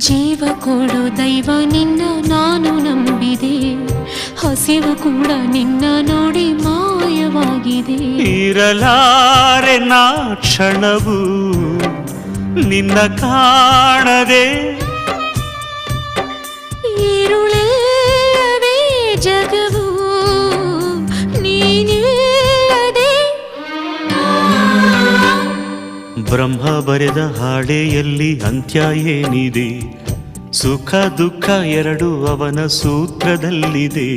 ಜೀವ ಕೊಡು ದೈವ ನಿನ್ನ ನಾನು ನಂಬಿದೆ, ಹಸಿವು ಕೂಡ ನಿನ್ನ ನೋಡಿ ಮಾಯವಾಗಿದೆ. ಇರಲಾರೆ ನಾ ಕ್ಷಣವು ನಿನ್ನ ಕಾಣದೆ, ಈರುಳೆಲ್ಲವೇ ಜಗವು ನೀನಿಲ್ಲದೆ. ಬ್ರಹ್ಮ ಬರೆದ ಹಾಡೆಯಲ್ಲಿ ಅಂತ್ಯ ಏನಿದೆ, ಸುಖ ದುಃಖ ಎರಡು ಅವನ ಸೂತ್ರದಲ್ಲಿದೆ.